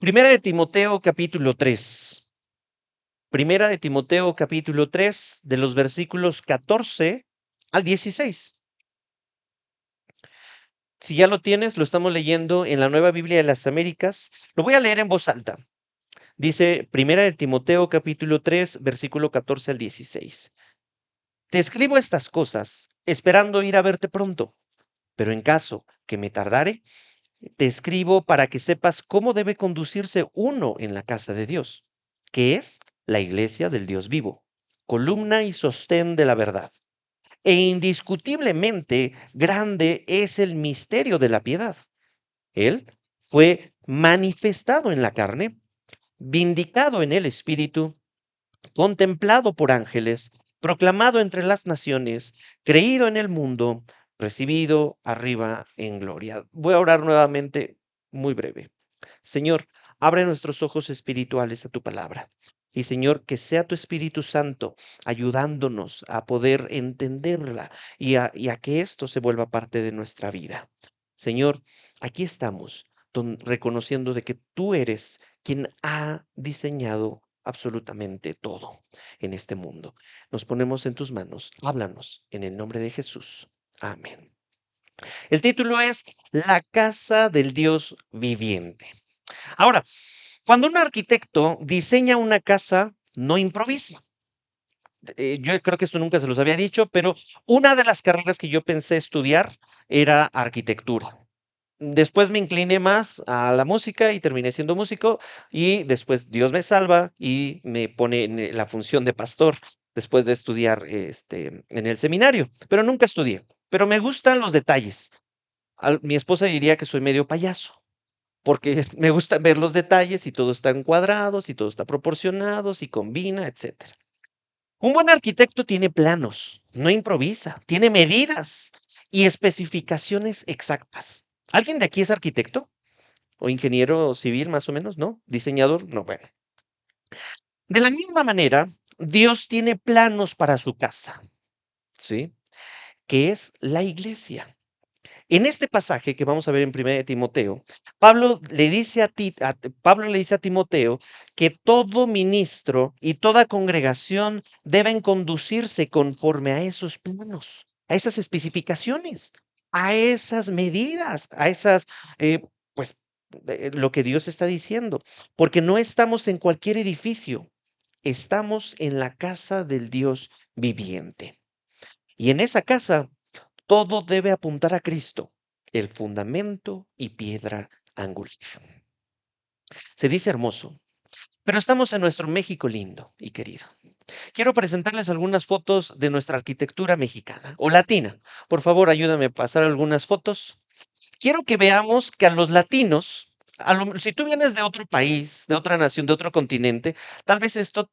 Primera de Timoteo capítulo 3. Primera de Timoteo capítulo 3, de los versículos 14 al 16. Si ya lo tienes, lo estamos leyendo en la Nueva Biblia de las Américas. Lo voy a leer en voz alta. Dice Primera de Timoteo capítulo 3, versículo 14 al 16. Te escribo estas cosas esperando ir a verte pronto, pero en caso que me tardare, te escribo para que sepas cómo debe conducirse uno en la casa de Dios, que es la iglesia del Dios vivo, columna y sostén de la verdad. E indiscutiblemente grande es el misterio de la piedad. Él fue manifestado en la carne, vindicado en el espíritu, contemplado por ángeles, proclamado entre las naciones, creído en el mundo, recibido arriba en gloria. Voy a orar nuevamente, muy breve. Señor, abre nuestros ojos espirituales a tu palabra. Y Señor, que sea tu Espíritu Santo ayudándonos a poder entenderla y a que esto se vuelva parte de nuestra vida. Señor, aquí estamos reconociendo de que tú eres quien ha diseñado absolutamente todo en este mundo. Nos ponemos en tus manos. Háblanos en el nombre de Jesús. Amén. El título es La casa del Dios viviente. Ahora, cuando un arquitecto diseña una casa, no improvisa. Yo creo que esto nunca se los había dicho, pero una de las carreras que yo pensé estudiar era arquitectura. Después me incliné más a la música y terminé siendo músico y después Dios me salva y me pone en la función de pastor después de estudiar en el seminario, pero nunca estudié. Pero me gustan los detalles. Mi esposa diría que soy medio payaso porque me gusta ver los detalles y todo está en cuadrados y todo está proporcionado, si combina, etcétera. Un buen arquitecto tiene planos, no improvisa, tiene medidas y especificaciones exactas. ¿Alguien de aquí es arquitecto o ingeniero civil más o menos? ¿No? ¿Diseñador? No, bueno. De la misma manera, Dios tiene planos para su casa, ¿sí? Que es la iglesia. En este pasaje que vamos a ver en 1 de Timoteo, Pablo le dice a Timoteo que todo ministro y toda congregación deben conducirse conforme a esos planos, a esas especificaciones, a esas medidas, a esas, pues, lo que Dios está diciendo, porque no estamos en cualquier edificio, estamos en la casa del Dios viviente. Y en esa casa todo debe apuntar a Cristo, el fundamento y piedra angular. Se dice hermoso, pero estamos en nuestro México lindo y querido. Quiero presentarles algunas fotos de nuestra arquitectura mexicana o latina. Por favor, ayúdame a pasar algunas fotos. Quiero que veamos que a los latinos, si tú vienes de otro país, de otra nación, de otro continente, tal vez esto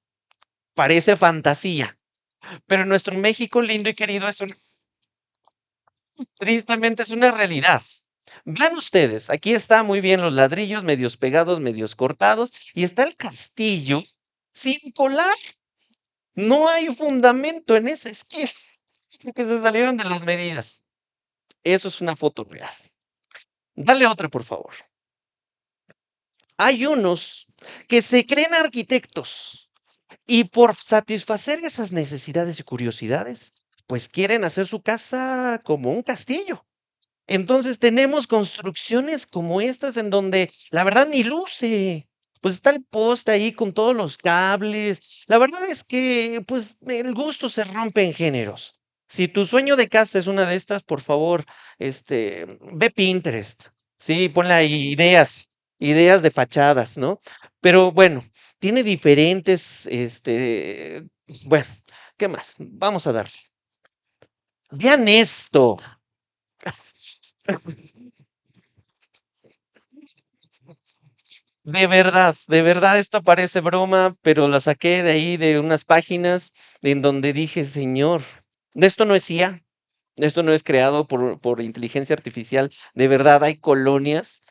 parece fantasía, pero en nuestro México lindo y querido tristemente es una realidad. Vean ustedes, aquí está muy bien los ladrillos, medios pegados, medios cortados, y está el castillo sin colar. No hay fundamento en esa esquina, que se salieron de las medidas. Eso es una foto real. Dale otra, por favor. Hay unos que se creen arquitectos y por satisfacer esas necesidades y curiosidades, pues quieren hacer su casa como un castillo. Entonces tenemos construcciones como estas en donde la verdad ni luce. Pues está el poste ahí con todos los cables. La verdad es que pues el gusto se rompe en géneros. Si tu sueño de casa es una de estas, por favor, ve Pinterest. Sí, ponle ahí ideas de fachadas, ¿no? Pero bueno, tiene diferentes, bueno, ¿qué más? Vamos a darle. Vean esto. De verdad, esto parece broma, pero la saqué de ahí de unas páginas en donde dije, señor, esto no es IA, esto no es creado por inteligencia artificial. De verdad, hay colonias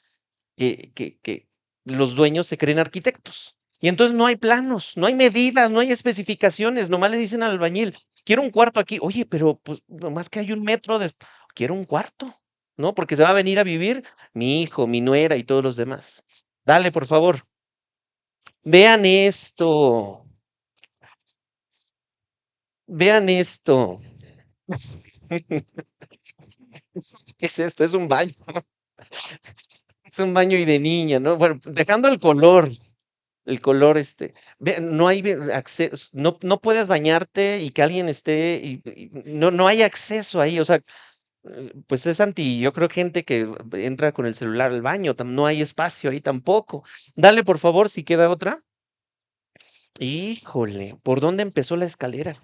que los dueños se creen arquitectos. Y entonces no hay planos, no hay medidas, no hay especificaciones. Nomás le dicen al albañil, quiero un cuarto aquí. Oye, pero pues nomás que hay un metro de... Quiero un cuarto, ¿no? Porque se va a venir a vivir mi hijo, mi nuera y todos los demás. Dale, por favor. Vean esto. Vean esto. ¿Qué es esto? Es un baño. Es un baño y de niña, ¿no? Bueno, dejando el color, no hay acceso, no puedes bañarte y que alguien esté, y no hay acceso ahí, o sea, pues es yo creo, gente que entra con el celular al baño, no hay espacio ahí tampoco. Dale, por favor, si queda otra. Híjole, ¿por dónde empezó la escalera?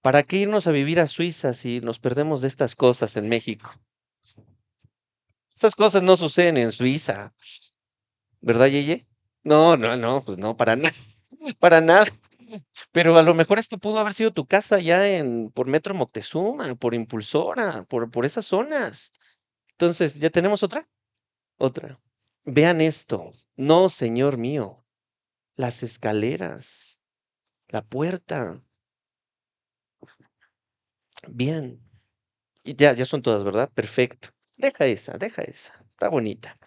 ¿Para qué irnos a vivir a Suiza si nos perdemos de estas cosas en México? Estas cosas no suceden en Suiza, ¿verdad, Yeye? No, no, no, pues no, para nada, para nada. Pero a lo mejor esto pudo haber sido tu casa ya por Metro Moctezuma, por Impulsora, por esas zonas. Entonces, ¿ya tenemos otra? Otra. Vean esto. No, señor mío. Las escaleras, la puerta. Bien. Y ya son todas, ¿verdad? Perfecto. Deja esa, deja esa. Está bonita.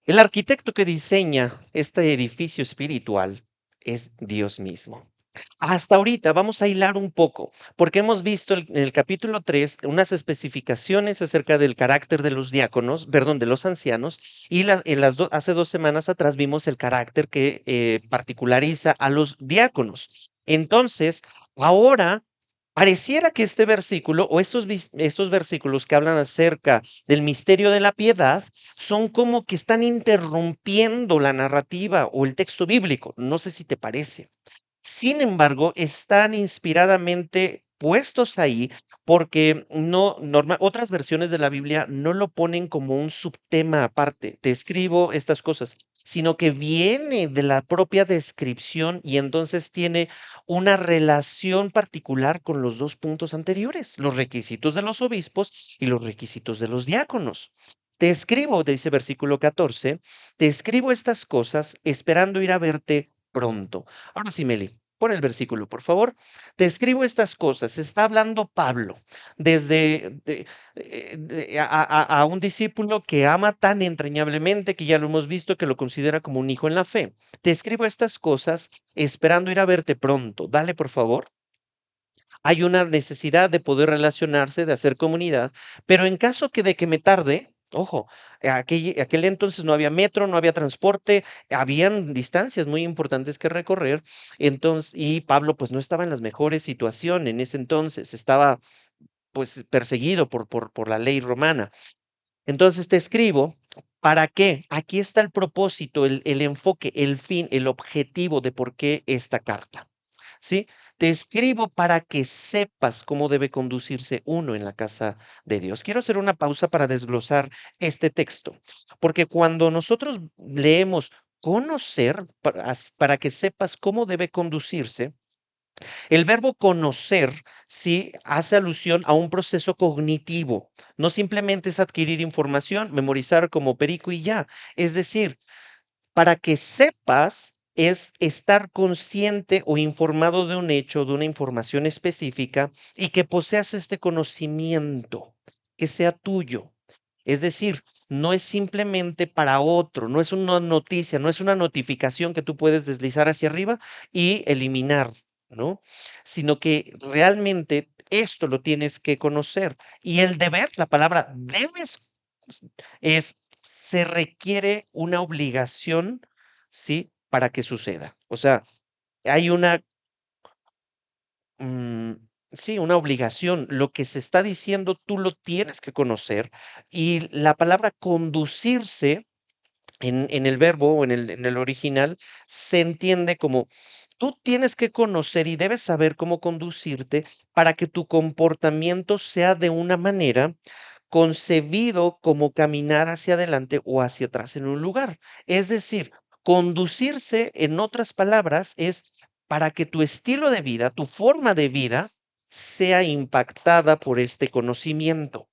El arquitecto que diseña este edificio espiritual es Dios mismo. Hasta ahorita vamos a hilar un poco, porque hemos visto en el capítulo 3 unas especificaciones acerca del carácter de los diáconos, perdón, de los ancianos, y hace 2 semanas atrás vimos el carácter que particulariza a los diáconos. Entonces, ahora pareciera que este versículo o estos versículos que hablan acerca del misterio de la piedad son como que están interrumpiendo la narrativa o el texto bíblico. No sé si te parece. Sin embargo, están inspiradamente puestos ahí porque otras versiones de la Biblia no lo ponen como un subtema aparte. Te escribo estas cosas, sino que viene de la propia descripción y entonces tiene una relación particular con los dos puntos anteriores, los requisitos de los obispos y los requisitos de los diáconos. Te escribo, dice versículo 14, te escribo estas cosas esperando ir a verte pronto. Ahora sí, Meli, pon el versículo, por favor. Te escribo estas cosas. Está hablando Pablo a un discípulo que ama tan entrañablemente que ya lo hemos visto que lo considera como un hijo en la fe. Te escribo estas cosas esperando ir a verte pronto. Dale, por favor. Hay una necesidad de poder relacionarse, de hacer comunidad, pero en caso de que me tarde, ojo, aquel entonces no había metro, no había transporte, habían distancias muy importantes que recorrer, entonces, y Pablo pues no estaba en las mejores situaciones en ese entonces, estaba pues perseguido por la ley romana. Entonces te escribo, ¿para qué? Aquí está el propósito, el enfoque, el fin, el objetivo de por qué esta carta. ¿Sí? Te escribo para que sepas cómo debe conducirse uno en la casa de Dios. Quiero hacer una pausa para desglosar este texto, porque cuando nosotros leemos conocer, para que sepas cómo debe conducirse, el verbo conocer sí hace alusión a un proceso cognitivo. No simplemente es adquirir información, memorizar como perico y ya. Es decir, para que sepas es estar consciente o informado de un hecho, de una información específica y que poseas este conocimiento, que sea tuyo. Es decir, no es simplemente para otro, no es una noticia, no es una notificación que tú puedes deslizar hacia arriba y eliminar, ¿no? Sino que realmente esto lo tienes que conocer. Y el deber, la palabra debes, es, se requiere una obligación, ¿sí? Para que suceda. O sea, hay mm, sí, una obligación. Lo que se está diciendo, tú lo tienes que conocer. Y la palabra conducirse en el verbo o en el original se entiende como tú tienes que conocer y debes saber cómo conducirte para que tu comportamiento sea de una manera concebido como caminar hacia adelante o hacia atrás en un lugar. Es decir, conducirse, en otras palabras, es para que tu estilo de vida, tu forma de vida, sea impactada por este conocimiento.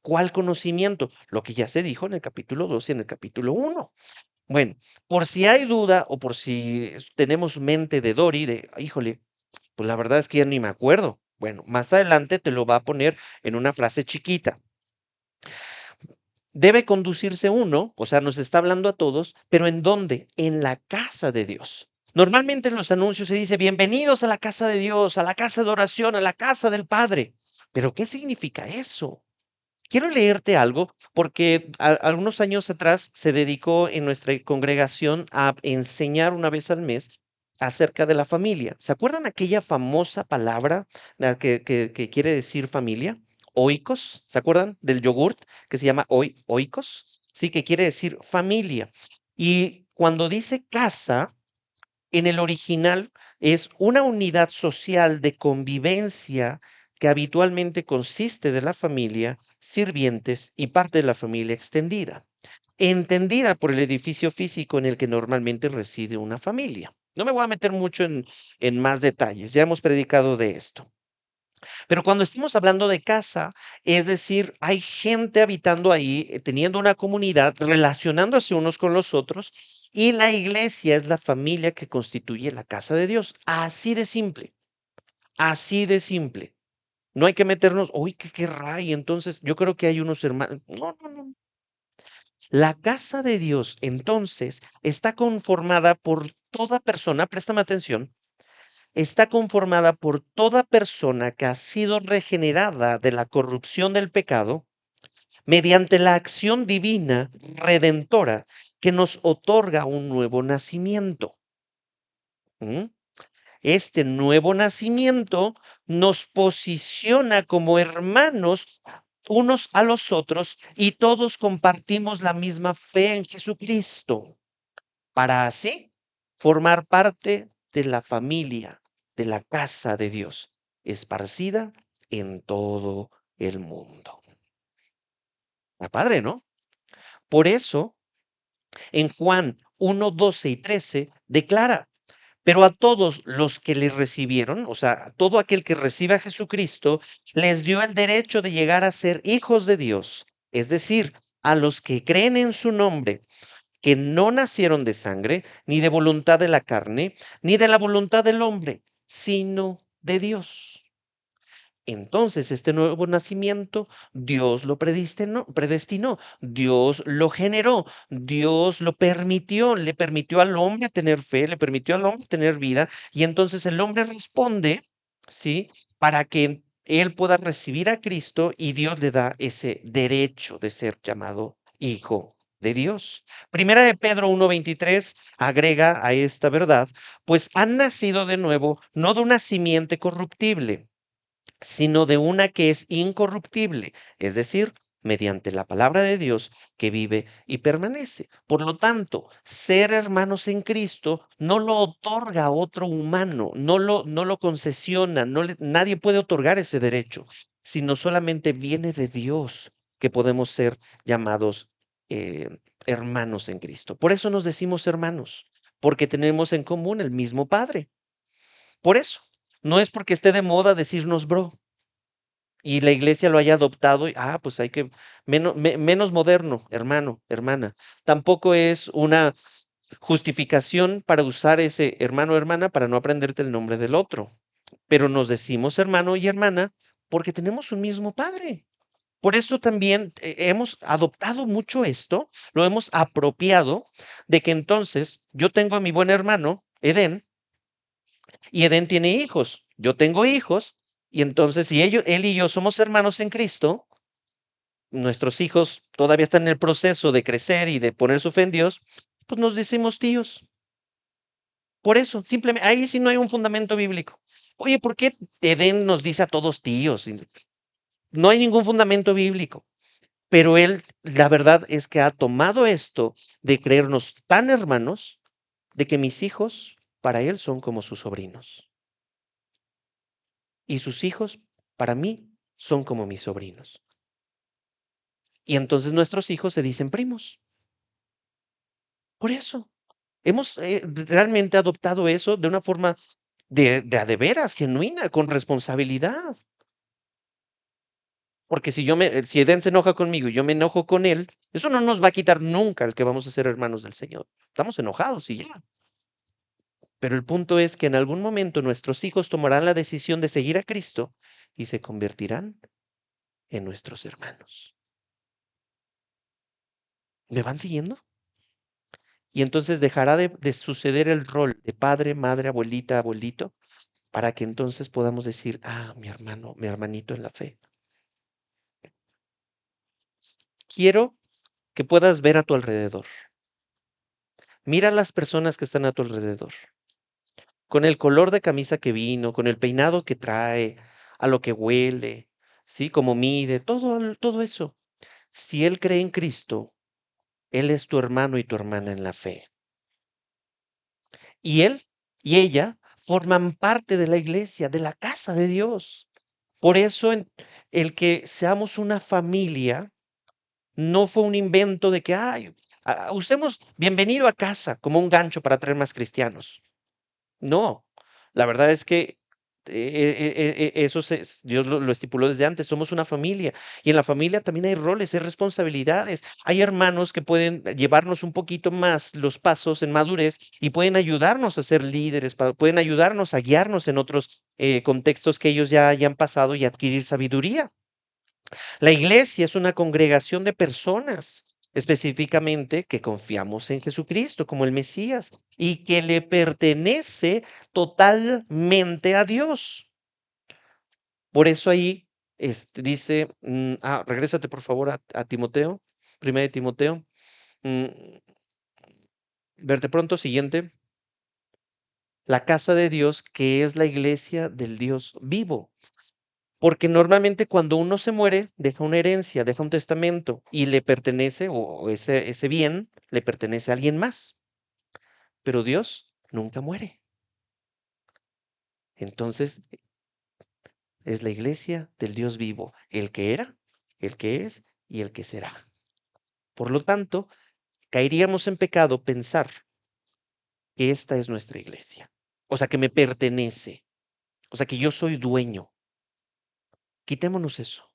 ¿Cuál conocimiento? Lo que ya se dijo en el capítulo 2 y en el capítulo 1. Bueno, por si hay duda o por si tenemos mente de Dory, híjole, pues la verdad es que ya ni me acuerdo. Bueno, más adelante te lo va a poner en una frase chiquita. Debe conducirse uno, o sea, nos está hablando a todos, pero ¿en dónde? En la casa de Dios. Normalmente en los anuncios se dice, bienvenidos a la casa de Dios, a la casa de oración, a la casa del Padre. Pero ¿qué significa eso? Quiero leerte algo porque algunos años atrás se dedicó en nuestra congregación a enseñar una vez al mes acerca de la familia. ¿Se acuerdan aquella famosa palabra que quiere decir familia? Oikos, ¿se acuerdan del yogurt que se llama oikos? Sí, que quiere decir familia. Y cuando dice casa, en el original es una unidad social de convivencia que habitualmente consiste de la familia, sirvientes y parte de la familia extendida, entendida por el edificio físico en el que normalmente reside una familia. No me voy a meter mucho en más detalles, ya hemos predicado de esto. Pero cuando estamos hablando de casa, es decir, hay gente habitando ahí, teniendo una comunidad, relacionándose unos con los otros, y la iglesia es la familia que constituye la casa de Dios. Así de simple, así de simple. No hay que meternos, uy, qué querrá, y entonces yo creo que hay unos hermanos. No, no, no. La casa de Dios, entonces, está conformada por toda persona, préstame atención, está conformada por toda persona que ha sido regenerada de la corrupción del pecado mediante la acción divina redentora que nos otorga un nuevo nacimiento. ¿Mm? Este nuevo nacimiento nos posiciona como hermanos unos a los otros y todos compartimos la misma fe en Jesucristo para así formar parte de la familia, de la casa de Dios, esparcida en todo el mundo. Está padre, ¿no? Por eso, en Juan 1, 12 y 13 declara, pero a todos los que le recibieron, o sea, a todo aquel que recibe a Jesucristo, les dio el derecho de llegar a ser hijos de Dios, es decir, a los que creen en su nombre, que no nacieron de sangre, ni de voluntad de la carne, ni de la voluntad del hombre, sino de Dios. Entonces, este nuevo nacimiento, Dios lo predestinó, Dios lo generó, Dios lo permitió, le permitió al hombre tener fe, le permitió al hombre tener vida, y entonces el hombre responde, ¿sí? Para que él pueda recibir a Cristo y Dios le da ese derecho de ser llamado hijo de Dios. Primera de Pedro 1:23 agrega a esta verdad, pues han nacido de nuevo, no de una simiente corruptible sino de una que es incorruptible, es decir, mediante la palabra de Dios que vive y permanece. Por lo tanto, ser hermanos en Cristo no lo otorga a otro humano, no lo concesiona, nadie puede otorgar ese derecho, sino solamente viene de Dios que podemos ser llamados hermanos en Cristo. Por eso nos decimos hermanos, porque tenemos en común el mismo Padre. Por eso, no es porque esté de moda decirnos bro y la iglesia lo haya adoptado y, pues hay que, menos moderno, hermano, hermana. Tampoco es una justificación para usar ese hermano, hermana, para no aprenderte el nombre del otro. Pero nos decimos hermano y hermana porque tenemos un mismo padre. Por eso también hemos adoptado mucho esto, lo hemos apropiado de que entonces yo tengo a mi buen hermano, Edén, y Edén tiene hijos. Yo tengo hijos, y entonces si él y yo somos hermanos en Cristo, nuestros hijos todavía están en el proceso de crecer y de poner su fe en Dios, pues nos decimos tíos. Por eso, simplemente, ahí sí no hay un fundamento bíblico. Oye, ¿por qué Edén nos dice a todos tíos? No hay ningún fundamento bíblico. Pero él, la verdad es que ha tomado esto de creernos tan hermanos, de que mis hijos para él son como sus sobrinos. Y sus hijos para mí son como mis sobrinos. Y entonces nuestros hijos se dicen primos. Por eso. Hemos realmente adoptado eso de una forma de a de veras, genuina, con responsabilidad. Porque si Edén se enoja conmigo y yo me enojo con él, eso no nos va a quitar nunca el que vamos a ser hermanos del Señor. Estamos enojados y ya. Pero el punto es que en algún momento nuestros hijos tomarán la decisión de seguir a Cristo y se convertirán en nuestros hermanos. ¿Me van siguiendo? Y entonces dejará de suceder el rol de padre, madre, abuelita, abuelito, para que entonces podamos decir, ah, mi hermano, mi hermanito en la fe. Quiero que puedas ver a tu alrededor. Mira a las personas que están a tu alrededor, con el color de camisa que vino, con el peinado que trae, a lo que huele, ¿sí? Cómo mide, todo eso. Si él cree en Cristo, él es tu hermano y tu hermana en la fe. Y él y ella forman parte de la iglesia, de la casa de Dios. Por eso el que seamos una familia no fue un invento de que, ay, usemos bienvenido a casa como un gancho para traer más cristianos. No, la verdad es que eso Dios lo estipuló desde antes, somos una familia y en la familia también hay roles, hay responsabilidades, hay hermanos que pueden llevarnos un poquito más los pasos en madurez y pueden ayudarnos a ser líderes, pueden ayudarnos a guiarnos en otros contextos que ellos ya hayan pasado y adquirir sabiduría. La iglesia es una congregación de personas, específicamente que confiamos en Jesucristo como el Mesías y que le pertenece totalmente a Dios. Por eso ahí dice, regrésate por favor a Timoteo, primera de Timoteo, mm, verte pronto, siguiente, la casa de Dios que es la iglesia del Dios vivo. Porque normalmente cuando uno se muere, deja una herencia, deja un testamento y le pertenece, o ese bien le pertenece a alguien más. Pero Dios nunca muere. Entonces es la iglesia del Dios vivo, el que era, el que es y el que será. Por lo tanto, caeríamos en pecado pensar que esta es nuestra iglesia. O sea, que me pertenece. O sea, que yo soy dueño. Quitémonos eso.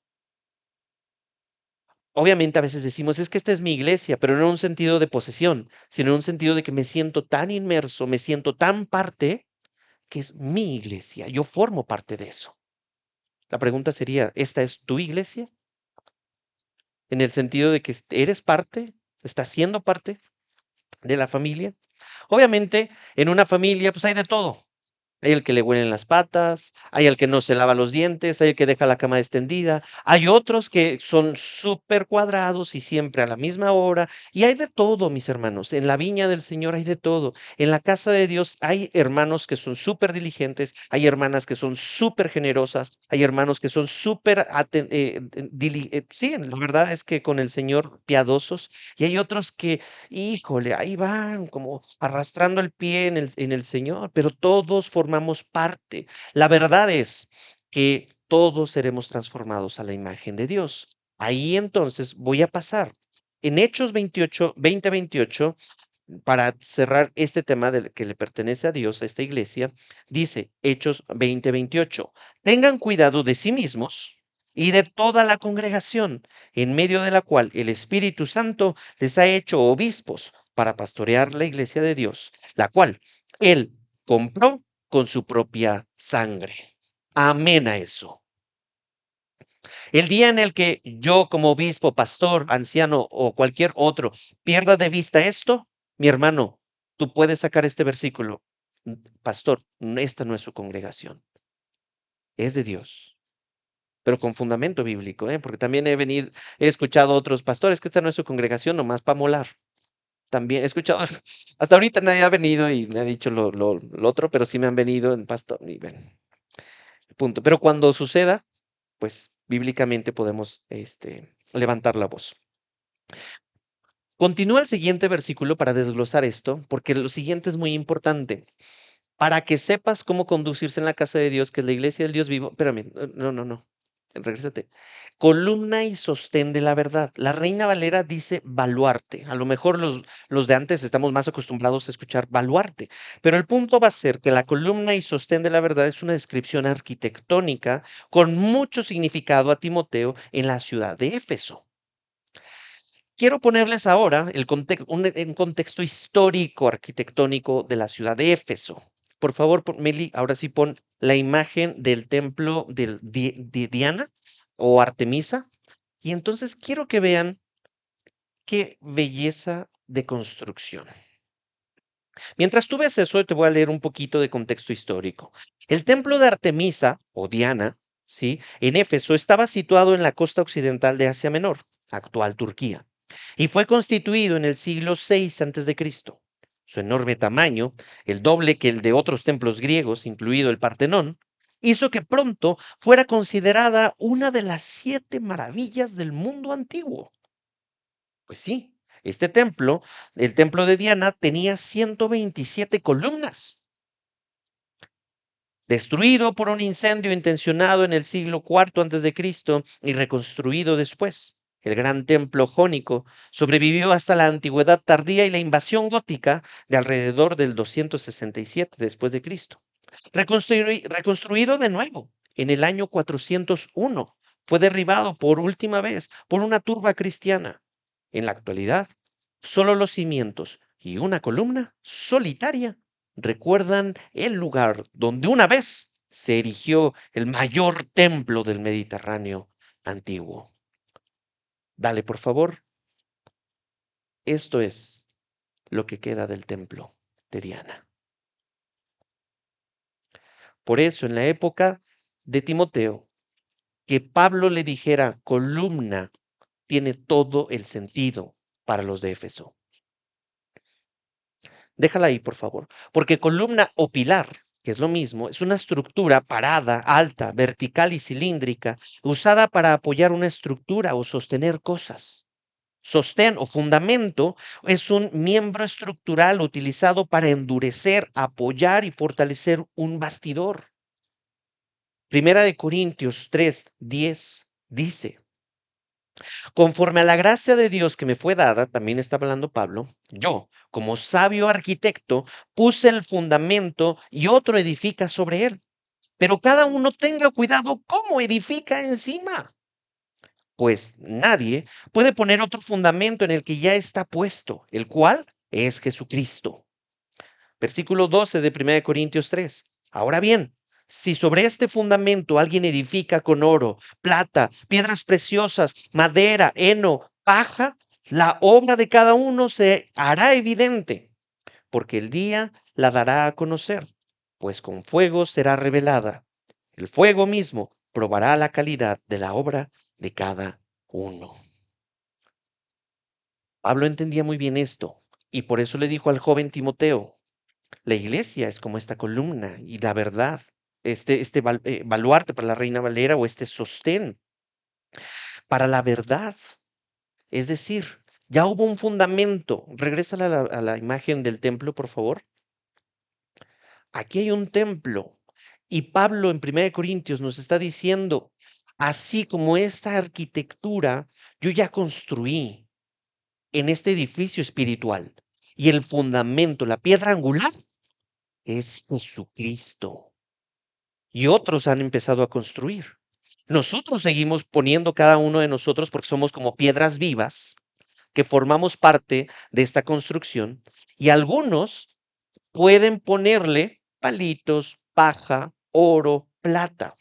Obviamente a veces decimos, es que esta es mi iglesia, pero no en un sentido de posesión, sino en un sentido de que me siento tan inmerso, me siento tan parte, que es mi iglesia. Yo formo parte de eso. La pregunta sería, ¿esta es tu iglesia? En el sentido de que eres parte, estás siendo parte de la familia. Obviamente, en una familia, pues hay de todo. Hay el que le huelen las patas, hay el que no se lava los dientes, hay el que deja la cama extendida, hay otros que son súper cuadrados y siempre a la misma hora, y hay de todo, mis hermanos. En la viña del Señor hay de todo. En la casa de Dios hay hermanos que son súper diligentes, hay hermanas que son súper generosas, hay hermanos que son súper, sí, la verdad es que con el Señor piadosos, y hay otros que híjole, ahí van como arrastrando el pie en el Señor, pero todos formamos parte. La verdad es que todos seremos transformados a la imagen de Dios. Ahí entonces voy a pasar. En Hechos 28, 20-28, para cerrar este tema del que le pertenece a Dios, a esta iglesia, dice Hechos 20:28, tengan cuidado de sí mismos y de toda la congregación, en medio de la cual el Espíritu Santo les ha hecho obispos para pastorear la iglesia de Dios, la cual Él compró con su propia sangre. Amén a eso. El día en el que yo como obispo, pastor, anciano o cualquier otro pierda de vista esto, mi hermano, tú puedes sacar este versículo. Pastor, esta no es su congregación, es de Dios, pero con fundamento bíblico, ¿eh? Porque también he escuchado otros pastores que esta no es su congregación, nomás para molar. También he escuchado, hasta ahorita nadie ha venido y me ha dicho lo otro, pero sí me han venido en pastor, y ven, punto. Pero cuando suceda, pues bíblicamente podemos levantar la voz. Continúa el siguiente versículo para desglosar esto, porque lo siguiente es muy importante. Para que sepas cómo conducirse en la casa de Dios, que es la iglesia del Dios vivo. Espérame, no, no, no. Regrésate. Columna y sostén de la verdad. La Reina Valera dice baluarte. A lo mejor los de antes estamos más acostumbrados a escuchar baluarte, pero el punto va a ser que la columna y sostén de la verdad es una descripción arquitectónica con mucho significado a Timoteo en la ciudad de Éfeso. Quiero ponerles ahora un contexto histórico arquitectónico de la ciudad de Éfeso. Por favor, Meli, ahora sí pon la imagen del templo de Diana o Artemisa. Y entonces quiero que vean qué belleza de construcción. Mientras tú ves eso, te voy a leer un poquito de contexto histórico. El templo de Artemisa, o Diana, ¿sí? En Éfeso estaba situado en la costa occidental de Asia Menor, actual Turquía, y fue constituido en el siglo VI Cristo. Su enorme tamaño, el doble que el de otros templos griegos, incluido el Partenón, hizo que pronto fuera considerada una de las 7 maravillas del mundo antiguo. Pues sí, este templo, el templo de Diana, tenía 127 columnas, destruido por un incendio intencionado en el siglo IV antes de Cristo y reconstruido después. El gran templo jónico sobrevivió hasta la antigüedad tardía y la invasión gótica de alrededor del 267 después de Cristo. Reconstruido de nuevo en el año 401, fue derribado por última vez por una turba cristiana. En la actualidad, solo los cimientos y una columna solitaria recuerdan el lugar donde una vez se erigió el mayor templo del Mediterráneo antiguo. Dale, por favor. Esto es lo que queda del templo de Diana. Por eso, en la época de Timoteo, que Pablo le dijera columna tiene todo el sentido para los de Éfeso. Déjala ahí, por favor, porque columna o pilar, que es lo mismo, es una estructura parada, alta, vertical y cilíndrica, usada para apoyar una estructura o sostener cosas. Sostén o fundamento es un miembro estructural utilizado para endurecer, apoyar y fortalecer un bastidor. Primera de Corintios 3:10 dice, conforme a la gracia de Dios que me fue dada, también está hablando Pablo, yo, como sabio arquitecto, puse el fundamento y otro edifica sobre él. Pero cada uno tenga cuidado cómo edifica encima, pues nadie puede poner otro fundamento en el que ya está puesto, el cual es Jesucristo. Versículo 12 de 1 Corintios 3. Ahora bien, si sobre este fundamento alguien edifica con oro, plata, piedras preciosas, madera, heno, paja, la obra de cada uno se hará evidente, porque el día la dará a conocer, pues con fuego será revelada. El fuego mismo probará la calidad de la obra de cada uno. Pablo entendía muy bien esto, y por eso le dijo al joven Timoteo, la iglesia es como esta columna y la verdad, baluarte para la Reina Valera o este sostén para la verdad. Es decir, ya hubo un fundamento. Regresa a la imagen del templo, por favor. Aquí hay un templo y Pablo en 1 Corintios nos está diciendo, así como esta arquitectura, yo ya construí en este edificio espiritual y el fundamento, la piedra angular, es Jesucristo. Y otros han empezado a construir. Nosotros seguimos poniendo cada uno de nosotros porque somos como piedras vivas que formamos parte de esta construcción y algunos pueden ponerle palitos, paja, oro, plata.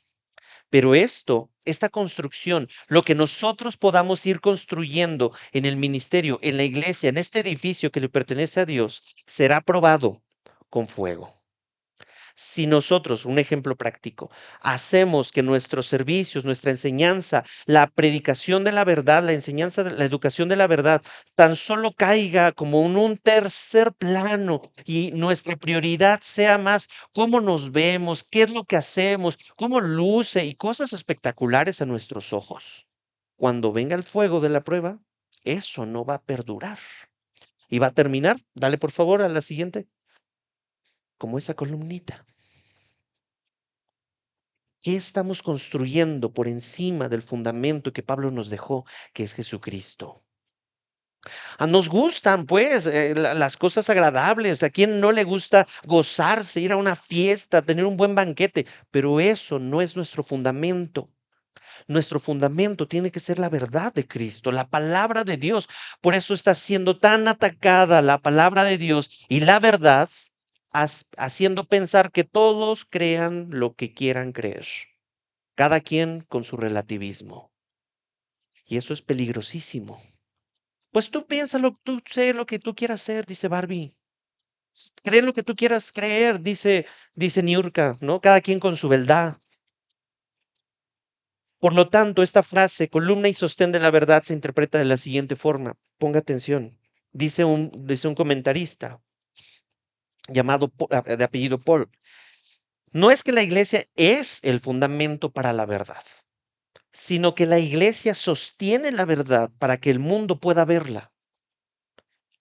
Pero esta construcción, lo que nosotros podamos ir construyendo en el ministerio, en la iglesia, en este edificio que le pertenece a Dios, será probado con fuego. Si nosotros, un ejemplo práctico, hacemos que nuestros servicios, nuestra enseñanza, la predicación de la verdad, la enseñanza, la educación de la verdad, tan solo caiga como en un tercer plano y nuestra prioridad sea más cómo nos vemos, qué es lo que hacemos, cómo luce y cosas espectaculares a nuestros ojos. Cuando venga el fuego de la prueba, eso no va a perdurar y va a terminar, dale por favor a la siguiente, como esa columnita. ¿Qué estamos construyendo por encima del fundamento que Pablo nos dejó, que es Jesucristo? Nos gustan, pues, las cosas agradables. ¿A quién no le gusta gozarse, ir a una fiesta, tener un buen banquete? Pero eso no es nuestro fundamento. Nuestro fundamento tiene que ser la verdad de Cristo, la palabra de Dios. Por eso está siendo tan atacada la palabra de Dios y la verdad, haciendo pensar que todos crean lo que quieran creer, cada quien con su relativismo. Y eso es peligrosísimo, Pues tú piénsalo, tú sé lo que tú quieras hacer, dice Barbie. Cree lo que tú quieras creer, dice Niurka, ¿no? Cada quien con su verdad. Por lo tanto, esta frase, columna y sostén de la verdad, se interpreta de la siguiente forma. Ponga atención. Dice un comentarista de apellido Paul. No es que la iglesia es el fundamento para la verdad, sino que la iglesia sostiene la verdad para que el mundo pueda verla.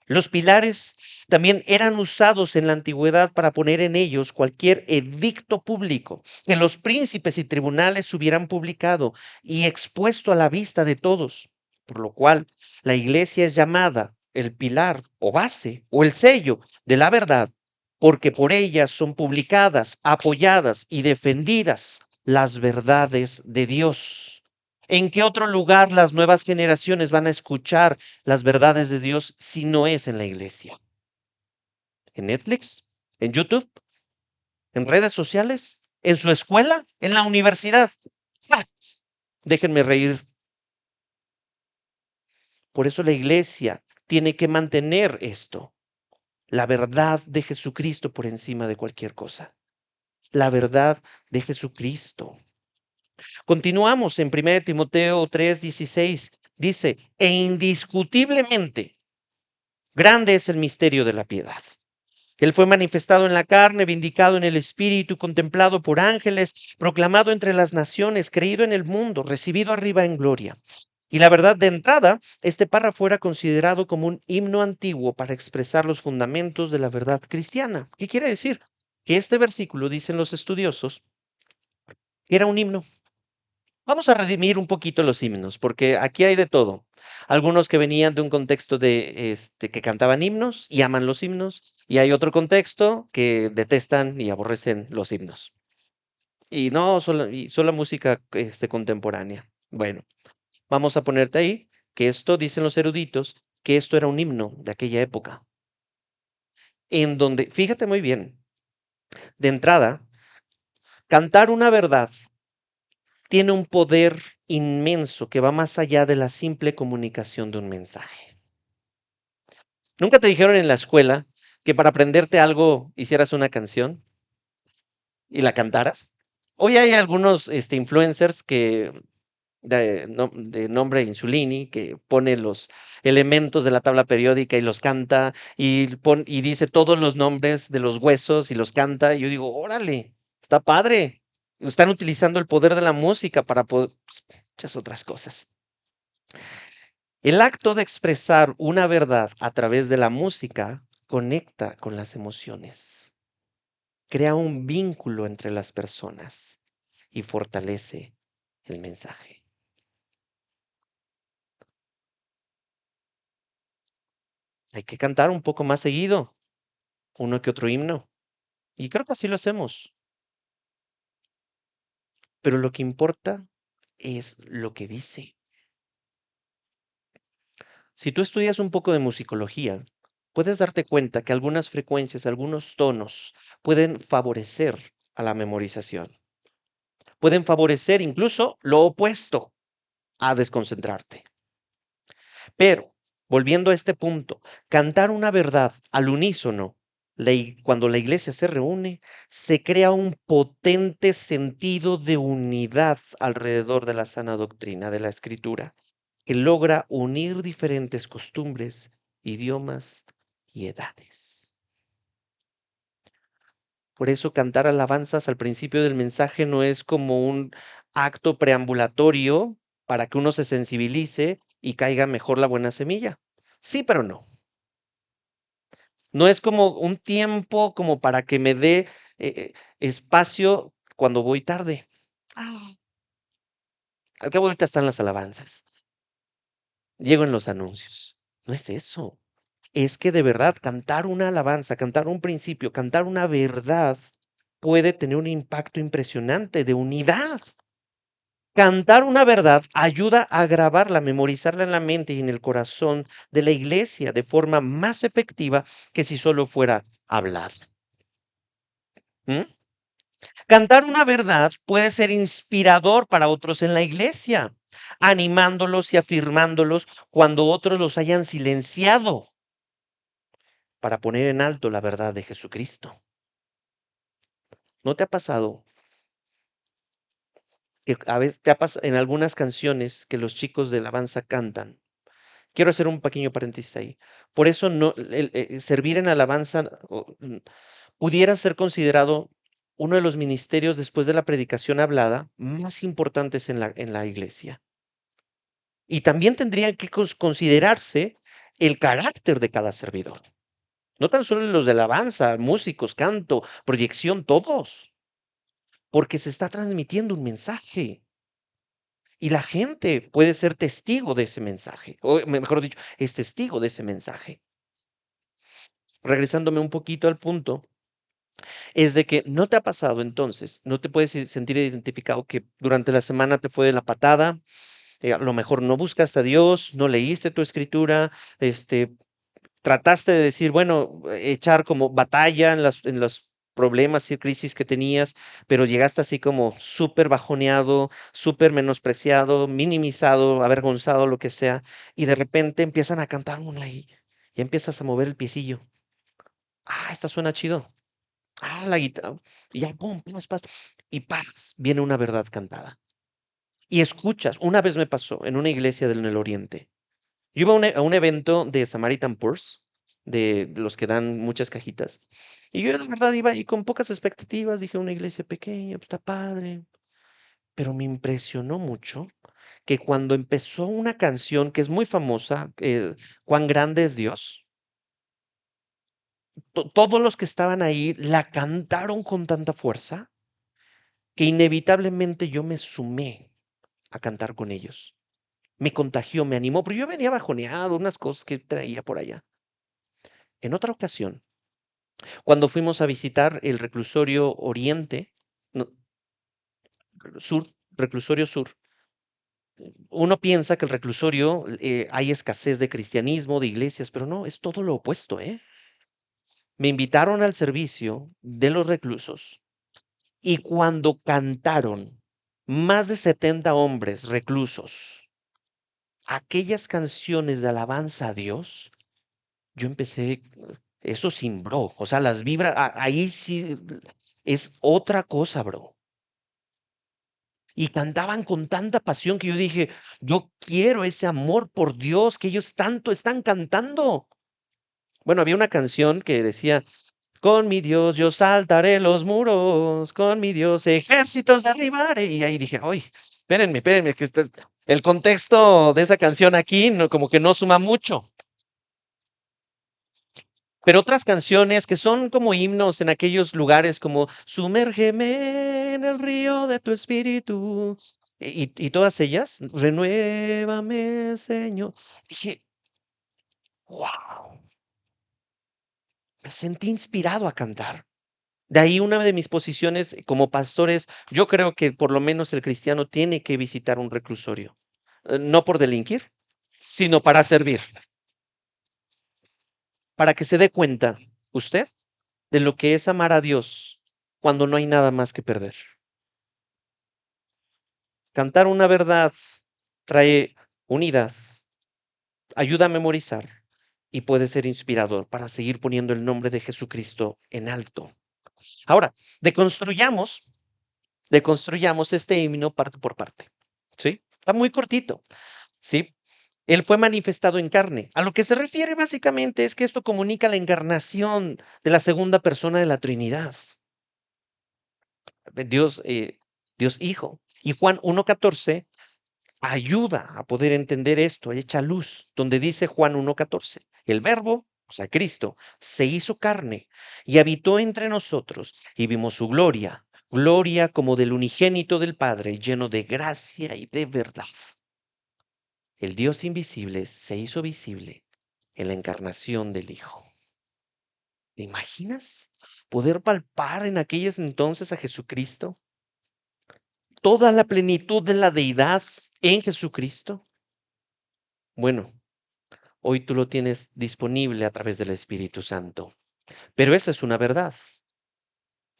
Los pilares también eran usados en la antigüedad para poner en ellos cualquier edicto público que los príncipes y tribunales hubieran publicado y expuesto a la vista de todos, por lo cual la iglesia es llamada el pilar o base o el sello de la verdad, porque por ellas son publicadas, apoyadas y defendidas las verdades de Dios. ¿En qué otro lugar las nuevas generaciones van a escuchar las verdades de Dios si no es en la iglesia? ¿En Netflix? ¿En YouTube? ¿En redes sociales? ¿En su escuela? ¿En la universidad? ¡Ja! Déjenme reír. Por eso la iglesia tiene que mantener esto, la verdad de Jesucristo por encima de cualquier cosa. La verdad de Jesucristo. Continuamos en 1 Timoteo 3:16. Dice, e indiscutiblemente grande es el misterio de la piedad. Él fue manifestado en la carne, vindicado en el espíritu, contemplado por ángeles, proclamado entre las naciones, creído en el mundo, recibido arriba en gloria. Y la verdad, de entrada, este párrafo era considerado como un himno antiguo para expresar los fundamentos de la verdad cristiana. ¿Qué quiere decir? Que este versículo, dicen los estudiosos, era un himno. Vamos a redimir un poquito los himnos, porque aquí hay de todo. Algunos que venían de un contexto de que cantaban himnos y aman los himnos, y hay otro contexto que detestan y aborrecen los himnos. Y no solo música contemporánea. Bueno, vamos a ponerte ahí que esto, dicen los eruditos, que esto era un himno de aquella época, en donde, fíjate muy bien, de entrada, cantar una verdad tiene un poder inmenso que va más allá de la simple comunicación de un mensaje. ¿Nunca te dijeron en la escuela que para aprenderte algo hicieras una canción y la cantaras? Hoy hay algunos influencers de nombre Insulini que pone los elementos de la tabla periódica y los canta y dice todos los nombres de los huesos y los canta. Y yo digo, órale, está padre. Están utilizando el poder de la música para poder, muchas otras cosas. El acto de expresar una verdad a través de la música conecta con las emociones, crea un vínculo entre las personas y fortalece el mensaje. Hay que cantar un poco más seguido, uno que otro himno, y creo que así lo hacemos, pero lo que importa es lo que dice. Si tú estudias un poco de musicología, puedes darte cuenta que algunas frecuencias, algunos tonos pueden favorecer a la memorización. Pueden favorecer incluso lo opuesto a desconcentrarte. Pero, volviendo a este punto, cantar una verdad al unísono, cuando la iglesia se reúne, se crea un potente sentido de unidad alrededor de la sana doctrina de la escritura, que logra unir diferentes costumbres, idiomas y edades. Por eso cantar alabanzas al principio del mensaje no es como un acto preambulatorio para que uno se sensibilice y caiga mejor la buena semilla. Sí, pero no. No es como un tiempo como para que me dé espacio cuando voy tarde. Ah, al cabo ahorita están las alabanzas. Llego en los anuncios. No es eso. Es que de verdad cantar una alabanza, cantar un principio, cantar una verdad puede tener un impacto impresionante de unidad. Cantar una verdad ayuda a grabarla, memorizarla en la mente y en el corazón de la iglesia de forma más efectiva que si solo fuera hablar. ¿Mm? Cantar una verdad puede ser inspirador para otros en la iglesia, animándolos y afirmándolos cuando otros los hayan silenciado para poner en alto la verdad de Jesucristo. ¿No te ha pasado que a veces te ha pasado en algunas canciones que los chicos de alabanza cantan? Quiero hacer un pequeño paréntesis ahí. Por eso no, servir en alabanza pudiera ser considerado uno de los ministerios después de la predicación hablada más importantes en la iglesia. Y también tendría que considerarse el carácter de cada servidor. No tan solo los de alabanza, músicos, canto, proyección, todos, porque se está transmitiendo un mensaje y la gente puede ser testigo de ese mensaje, o mejor dicho, es testigo de ese mensaje. Regresándome un poquito al punto, es de que no te ha pasado entonces, no te puedes sentir identificado que durante la semana te fue de la patada, a lo mejor no buscaste a Dios, no leíste tu escritura, trataste de decir, bueno, echar como batalla en los problemas y crisis que tenías, pero llegaste así como súper bajoneado, súper menospreciado, minimizado, avergonzado, lo que sea, y de repente empiezan a cantar una y empiezas a mover el piecillo. Ah, esta suena chido. Ah, la guitarra. Y ya, pum, paz, paz. Y paz, viene una verdad cantada. Y escuchas, una vez me pasó en una iglesia del en el Oriente. Yo iba a un evento de Samaritan Purse, de los que dan muchas cajitas. Y yo, la verdad, iba ahí con pocas expectativas. Dije, una iglesia pequeña, pues está padre. Pero me impresionó mucho que cuando empezó una canción que es muy famosa, Cuán grande es Dios, todos los que estaban ahí la cantaron con tanta fuerza que inevitablemente yo me sumé a cantar con ellos. Me contagió, me animó, pero yo venía bajoneado, unas cosas que traía por allá. En otra ocasión, cuando fuimos a visitar el reclusorio Oriente, no, Sur, reclusorio Sur, uno piensa que el reclusorio hay escasez de cristianismo, de iglesias, pero no, es todo lo opuesto, ¿eh? Me invitaron al servicio de los reclusos y cuando cantaron más de 70 hombres reclusos aquellas canciones de alabanza a Dios, yo empecé, eso simbró, o sea, las vibras, ahí sí es otra cosa, bro. Y cantaban con tanta pasión que yo dije, yo quiero ese amor por Dios que ellos tanto están cantando. Bueno, había una canción que decía, con mi Dios yo saltaré los muros, con mi Dios ejércitos derribaré. Y ahí dije, oye, espérenme, que el contexto de esa canción aquí como que no suma mucho. Pero otras canciones que son como himnos en aquellos lugares como Sumérgeme en el río de tu espíritu y todas ellas, Renuévame, Señor. Dije, wow, me sentí inspirado a cantar. De ahí una de mis posiciones como pastor es, yo creo que por lo menos el cristiano tiene que visitar un reclusorio, no por delinquir, sino para servir, para que se dé cuenta usted de lo que es amar a Dios cuando no hay nada más que perder. Cantar una verdad trae unidad, ayuda a memorizar y puede ser inspirador para seguir poniendo el nombre de Jesucristo en alto. Ahora, deconstruyamos, deconstruyamos este himno parte por parte. ¿Sí? Está muy cortito. ¿Sí? Él fue manifestado en carne. A lo que se refiere básicamente es que esto comunica la encarnación de la segunda persona de la Trinidad. Dios, Dios Hijo. Y Juan 1:14 ayuda a poder entender esto, echa luz, donde dice Juan 1:14, el verbo, o sea, Cristo, se hizo carne y habitó entre nosotros y vimos su gloria, gloria como del unigénito del Padre, lleno de gracia y de verdad. El Dios invisible se hizo visible en la encarnación del Hijo. ¿Te imaginas poder palpar en aquellos entonces a Jesucristo? Toda la plenitud de la deidad en Jesucristo. Bueno, hoy tú lo tienes disponible a través del Espíritu Santo. Pero esa es una verdad.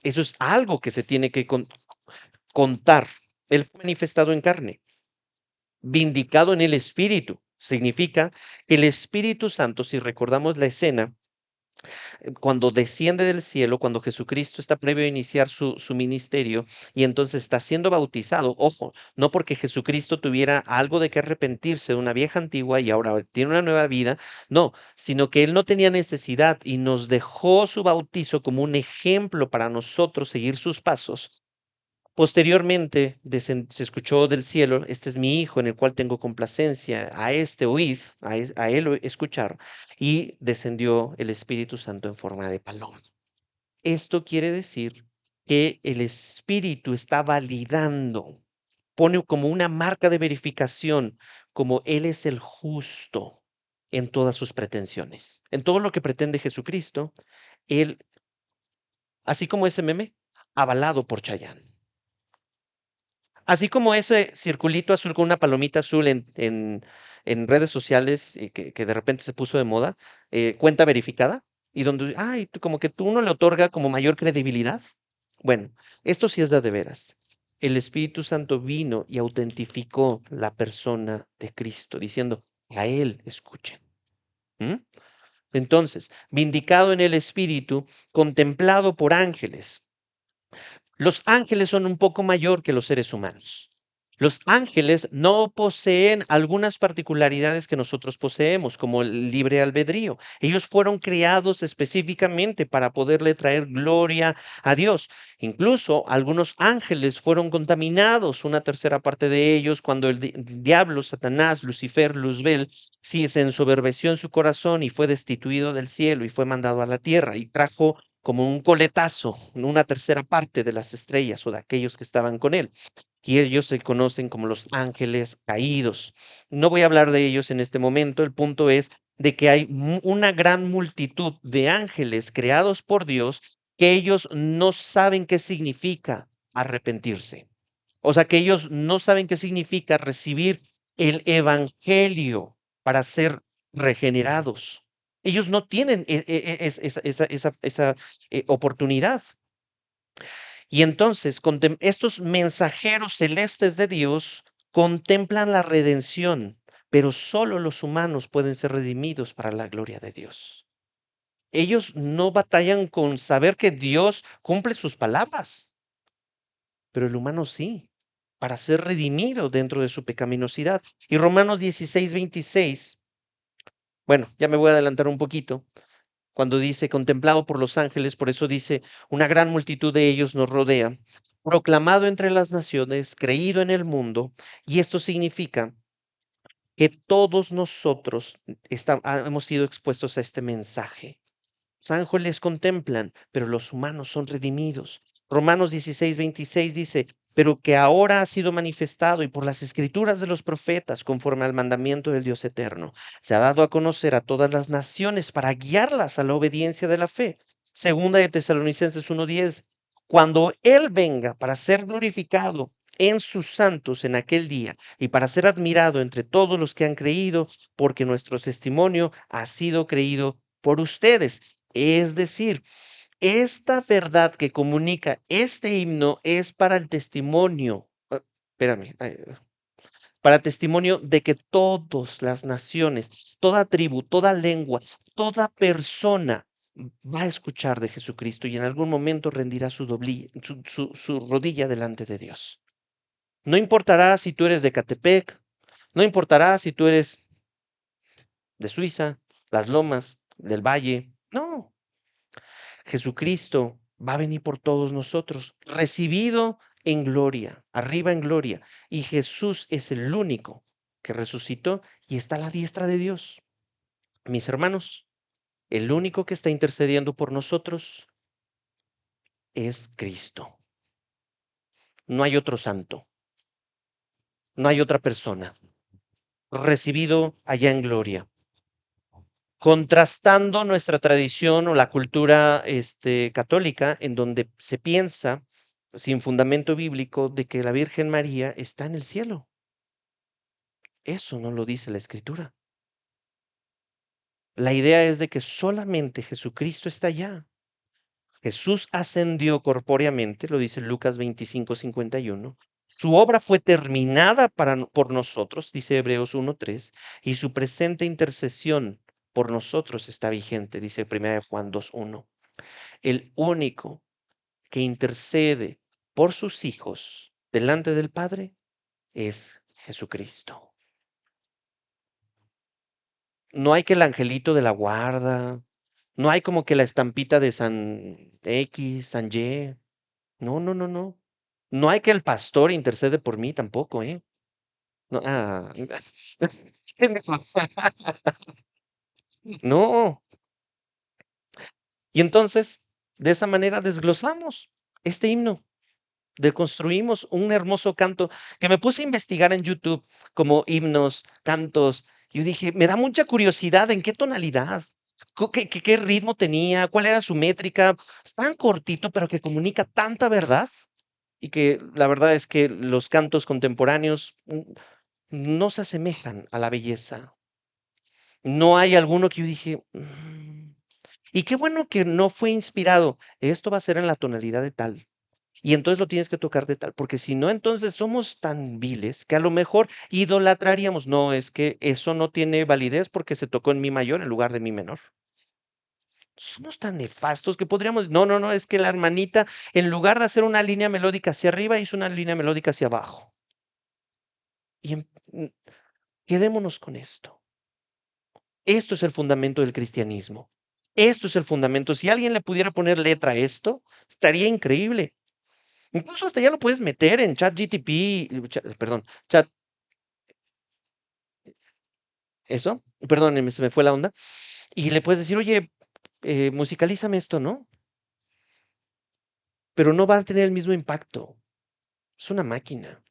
Eso es algo que se tiene que contar. Él fue manifestado en carne, vindicado en el Espíritu. Significa que el Espíritu Santo, si recordamos la escena, cuando desciende del cielo, cuando Jesucristo está previo a iniciar su ministerio y entonces está siendo bautizado, ojo, no porque Jesucristo tuviera algo de que arrepentirse de una vieja antigua y ahora tiene una nueva vida, no, sino que él no tenía necesidad y nos dejó su bautizo como un ejemplo para nosotros seguir sus pasos. Posteriormente se escuchó del cielo, este es mi hijo en el cual tengo complacencia, a este oíd, a él escuchar, y descendió el Espíritu Santo en forma de paloma. Esto quiere decir que el Espíritu está validando, pone como una marca de verificación, como Él es el justo en todas sus pretensiones, en todo lo que pretende Jesucristo, Él, así como ese meme, avalado por Chayán. Así como ese circulito azul con una palomita azul en redes sociales que de repente se puso de moda, cuenta verificada, y donde, ay, como que tú uno le otorga como mayor credibilidad. Bueno, esto sí es de veras. El Espíritu Santo vino y autentificó la persona de Cristo, diciendo, a Él escuchen. ¿Mm? Entonces, vindicado en el Espíritu, contemplado por ángeles. Los ángeles son un poco mayor que los seres humanos. Los ángeles no poseen algunas particularidades que nosotros poseemos, como el libre albedrío. Ellos fueron creados específicamente para poderle traer gloria a Dios. Incluso algunos ángeles fueron contaminados, una tercera parte de ellos, cuando el diablo, Satanás, Lucifer, Luzbel, sí se ensoberbeció en su corazón y fue destituido del cielo y fue mandado a la tierra y trajo como un coletazo, una tercera parte de las estrellas o de aquellos que estaban con él. Y ellos se conocen como los ángeles caídos. No voy a hablar de ellos en este momento. El punto es de que hay una gran multitud de ángeles creados por Dios que ellos no saben qué significa arrepentirse. O sea, que ellos no saben qué significa recibir el evangelio para ser regenerados. Ellos no tienen esa oportunidad. Y entonces, estos mensajeros celestes de Dios contemplan la redención, pero solo los humanos pueden ser redimidos para la gloria de Dios. Ellos no batallan con saber que Dios cumple sus palabras, pero el humano sí, para ser redimido dentro de su pecaminosidad. Y Romanos 16:26, bueno, ya me voy a adelantar un poquito, cuando dice contemplado por los ángeles, por eso dice, una gran multitud de ellos nos rodea, proclamado entre las naciones, creído en el mundo, y esto significa que todos nosotros hemos sido expuestos a este mensaje. Los ángeles contemplan, pero los humanos son redimidos. Romanos 16:26 dice, pero que ahora ha sido manifestado y por las escrituras de los profetas, conforme al mandamiento del Dios eterno, se ha dado a conocer a todas las naciones para guiarlas a la obediencia de la fe. Segunda de Tesalonicenses 1:10, cuando Él venga para ser glorificado en sus santos en aquel día y para ser admirado entre todos los que han creído, porque nuestro testimonio ha sido creído por ustedes. Es decir, esta verdad que comunica este himno es para el testimonio, espérame, para testimonio de que todas las naciones, toda tribu, toda lengua, toda persona va a escuchar de Jesucristo y en algún momento rendirá su rodilla delante de Dios. No importará si tú eres de Catepec, no importará si tú eres de Suiza, Las Lomas, del Valle, no. Jesucristo va a venir por todos nosotros, recibido en gloria, arriba en gloria. Y Jesús es el único que resucitó y está a la diestra de Dios. Mis hermanos, el único que está intercediendo por nosotros es Cristo. No hay otro santo, no hay otra persona recibido allá en gloria. Contrastando nuestra tradición o la cultura católica, en donde se piensa, sin fundamento bíblico, de que la Virgen María está en el cielo. Eso no lo dice la Escritura. La idea es de que solamente Jesucristo está allá. Jesús ascendió corpóreamente, lo dice Lucas 25:51. Su obra fue terminada por nosotros, dice Hebreos 1:3, y su presente intercesión por nosotros está vigente, dice 1 Juan 2:1. El único que intercede por sus hijos delante del Padre es Jesucristo. No hay que el angelito de la guarda, no hay como que la estampita de San X, San Y. No, no, no, no. No hay que el pastor intercede por mí tampoco, ¿eh? No, no. Y entonces, de esa manera desglosamos este himno, deconstruimos un hermoso canto que me puse a investigar en YouTube como himnos, cantos. Yo dije, me da mucha curiosidad en qué tonalidad, qué ritmo tenía, cuál era su métrica. Es tan cortito, pero que comunica tanta verdad. Y que la verdad es que los cantos contemporáneos no se asemejan a la belleza. No hay alguno que yo dije, y qué bueno que no fue inspirado. Esto va a ser en la tonalidad de tal. Y entonces lo tienes que tocar de tal, porque si no, entonces somos tan viles que a lo mejor idolatraríamos. No, es que eso no tiene validez porque se tocó en mi mayor en lugar de mi menor. Somos tan nefastos que podríamos, no, no, no, es que la hermanita, en lugar de hacer una línea melódica hacia arriba, hizo una línea melódica hacia abajo. Y quedémonos con esto. Esto es el fundamento del cristianismo. Esto es el fundamento. Si alguien le pudiera poner letra a esto, estaría increíble. Incluso hasta ya lo puedes meter en ChatGTP, perdón, chat, eso, perdón, se me fue la onda, y le puedes decir, oye, musicalízame esto, ¿no? Pero no va a tener el mismo impacto. Es una máquina.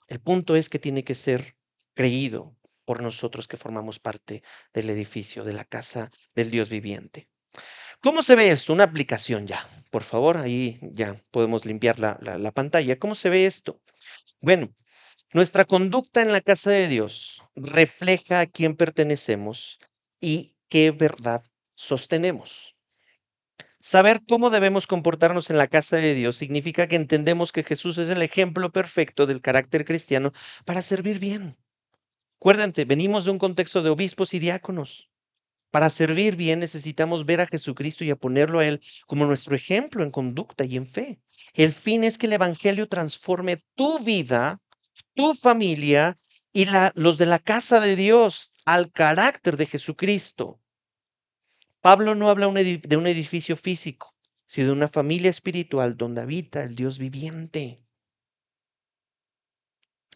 El punto es que tiene que ser creído por nosotros que formamos parte del edificio, de la casa del Dios viviente. ¿Cómo se ve esto? Una aplicación ya. Por favor, ahí ya podemos limpiar la pantalla. ¿Cómo se ve esto? Bueno, nuestra conducta en la casa de Dios refleja a quién pertenecemos y qué verdad sostenemos. Saber cómo debemos comportarnos en la casa de Dios significa que entendemos que Jesús es el ejemplo perfecto del carácter cristiano para servir bien. Acuérdate, venimos de un contexto de obispos y diáconos. Para servir bien necesitamos ver a Jesucristo y a ponerlo a Él como nuestro ejemplo en conducta y en fe. El fin es que el Evangelio transforme tu vida, tu familia y los de la casa de Dios al carácter de Jesucristo. Pablo no habla de un edificio físico, sino de una familia espiritual donde habita el Dios viviente.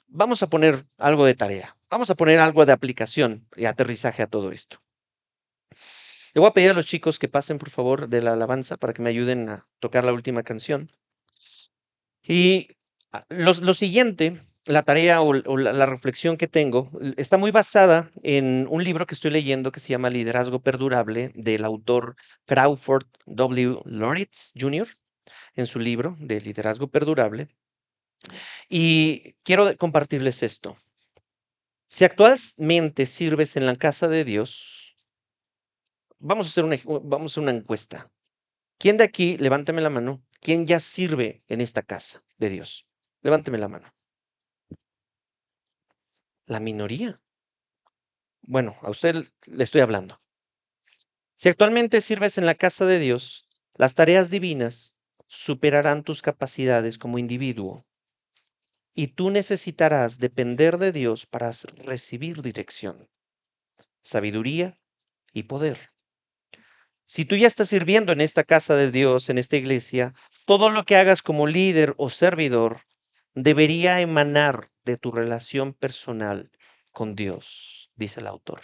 Vamos a poner algo de tarea, vamos a poner algo de aplicación y aterrizaje a todo esto. Le voy a pedir a los chicos que pasen, por favor, de la alabanza para que me ayuden a tocar la última canción. Y lo siguiente, la tarea o la reflexión que tengo, está muy basada en un libro que estoy leyendo que se llama Liderazgo Perdurable del autor Crawford W. Loritz Jr. en su libro de Liderazgo Perdurable. Y quiero compartirles esto. Si actualmente sirves en la casa de Dios, vamos a hacer una encuesta. ¿Quién de aquí, levánteme la mano, quién ya sirve en esta casa de Dios? Levánteme la mano. La minoría. Bueno, a usted le estoy hablando. Si actualmente sirves en la casa de Dios, las tareas divinas superarán tus capacidades como individuo y tú necesitarás depender de Dios para recibir dirección, sabiduría y poder. Si tú ya estás sirviendo en esta casa de Dios, en esta iglesia, todo lo que hagas como líder o servidor debería emanar de tu relación personal con Dios, dice el autor.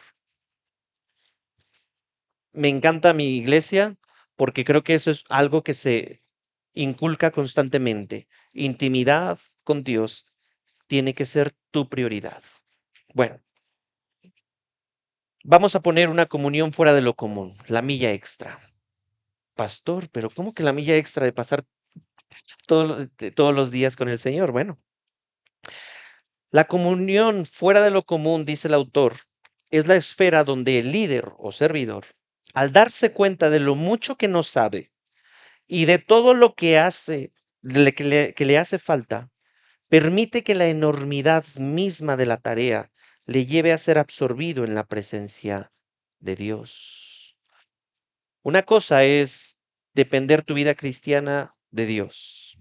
Me encanta mi iglesia porque creo que eso es algo que se inculca constantemente. Intimidad con Dios tiene que ser tu prioridad. Bueno, vamos a poner una comunión fuera de lo común, la milla extra. Pastor, pero ¿cómo que la milla extra de pasar todos los días con el Señor? Bueno, la comunión fuera de lo común, dice el autor, es la esfera donde el líder o servidor al darse cuenta de lo mucho que no sabe y de todo lo que hace, que le hace falta, permite que la enormidad misma de la tarea le lleve a ser absorbido en la presencia de Dios. Una cosa es depender tu vida cristiana de Dios.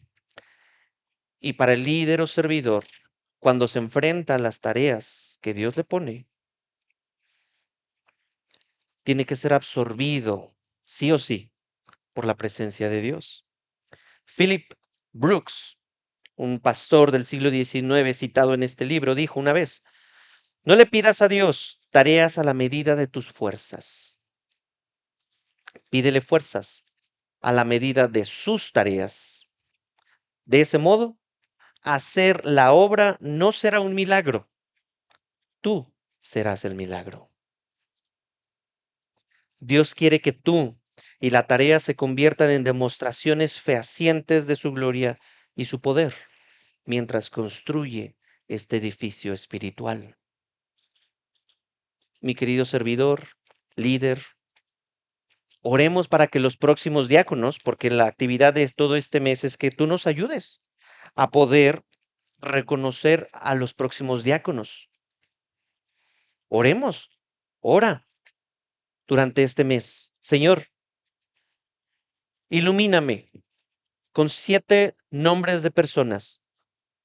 Y para el líder o servidor, cuando se enfrenta a las tareas que Dios le pone, tiene que ser absorbido, sí o sí, por la presencia de Dios. Philip Brooks, un pastor del siglo XIX citado en este libro, dijo una vez: no le pidas a Dios tareas a la medida de tus fuerzas, pídele fuerzas a la medida de sus tareas. De ese modo, hacer la obra no será un milagro, tú serás el milagro. Dios quiere que tú y la tarea se conviertan en demostraciones fehacientes de su gloria y su poder, mientras construye este edificio espiritual. Mi querido servidor, líder, oremos para que los próximos diáconos, porque la actividad de todo este mes es que tú nos ayudes a poder reconocer a los próximos diáconos. Oremos, ora durante este mes. Señor, ilumíname con 7 nombres de personas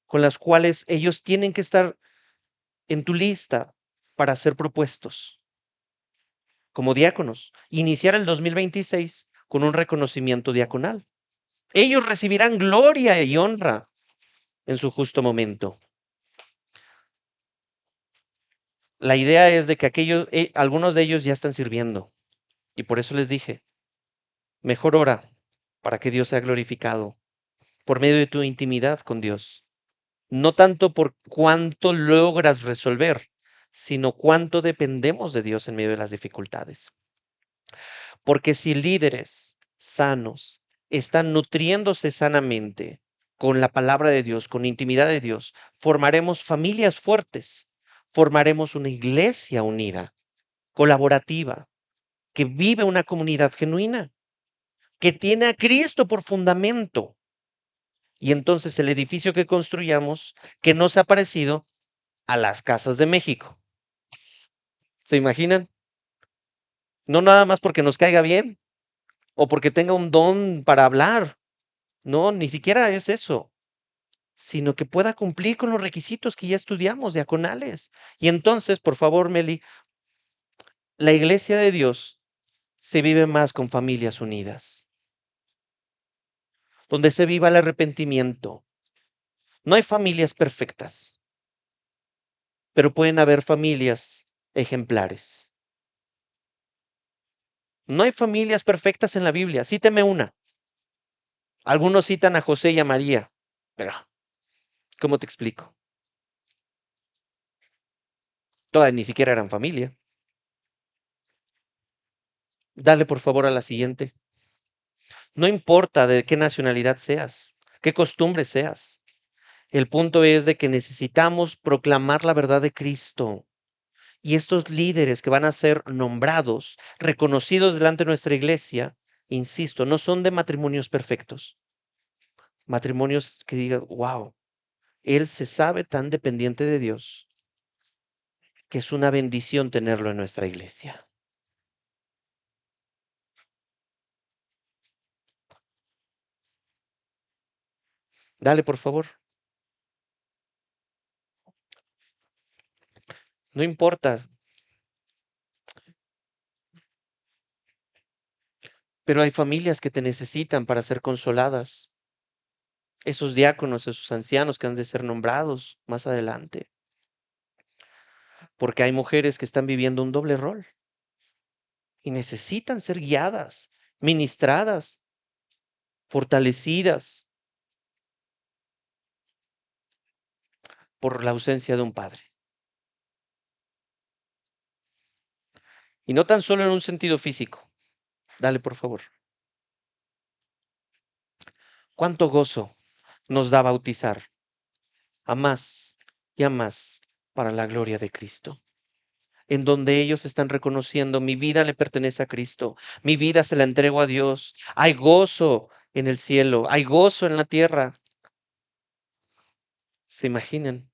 con las cuales ellos tienen que estar en tu lista para ser propuestos como diáconos. Iniciar el 2026 con un reconocimiento diaconal. Ellos recibirán gloria y honra en su justo momento. La idea es de que algunos de ellos ya están sirviendo. Y por eso les dije, mejor ora para que Dios sea glorificado por medio de tu intimidad con Dios. No tanto por cuánto logras resolver, sino cuánto dependemos de Dios en medio de las dificultades. Porque si líderes sanos están nutriéndose sanamente con la palabra de Dios, con intimidad de Dios, formaremos familias fuertes, formaremos una iglesia unida, colaborativa, que vive una comunidad genuina, que tiene a Cristo por fundamento. Y entonces el edificio que construyamos, que no se ha parecido a las casas de México. ¿Se imaginan? No nada más porque nos caiga bien o porque tenga un don para hablar. No, ni siquiera es eso, sino que pueda cumplir con los requisitos que ya estudiamos, diaconales. Y entonces, por favor, Meli, la iglesia de Dios se vive más con familias unidas, donde se viva el arrepentimiento. No hay familias perfectas, pero pueden haber familias ejemplares. No hay familias perfectas en la Biblia. Cíteme una. Algunos citan a José y a María, pero ¿cómo te explico? Todas ni siquiera eran familia. Dale por favor a la siguiente. No importa de qué nacionalidad seas, qué costumbre seas. El punto es de que necesitamos proclamar la verdad de Cristo. Y estos líderes que van a ser nombrados, reconocidos delante de nuestra iglesia, insisto, no son de matrimonios perfectos. Matrimonios que digan, wow, él se sabe tan dependiente de Dios que es una bendición tenerlo en nuestra iglesia. Dale, por favor. No importa, pero hay familias que te necesitan para ser consoladas. Esos diáconos, esos ancianos que han de ser nombrados más adelante, porque hay mujeres que están viviendo un doble rol y necesitan ser guiadas, ministradas, fortalecidas por la ausencia de un padre. Y no tan solo en un sentido físico. Dale, por favor. ¿Cuánto gozo nos da bautizar a más y a más para la gloria de Cristo? en donde ellos están reconociendo, mi vida le pertenece a Cristo, mi vida se la entrego a Dios. Hay gozo en el cielo, hay gozo en la tierra. ¿Se imaginan?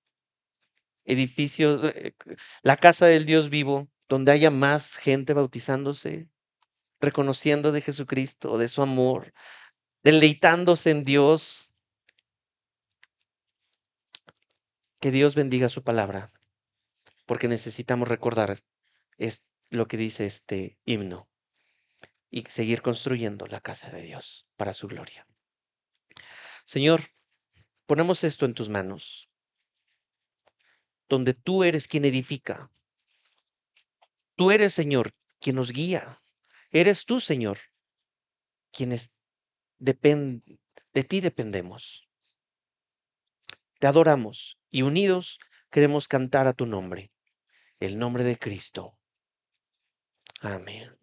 Edificios, la casa del Dios vivo, donde haya más gente bautizándose, reconociendo de Jesucristo, de su amor, deleitándose en Dios. Que Dios bendiga su palabra, porque necesitamos recordar es lo que dice este himno y seguir construyendo la casa de Dios para su gloria. Señor, ponemos esto en tus manos, donde tú eres quien edifica. Tú eres, Señor, quien nos guía. Eres tú, Señor, quienes de ti dependemos. Te adoramos y unidos queremos cantar a tu nombre, el nombre de Cristo. Amén.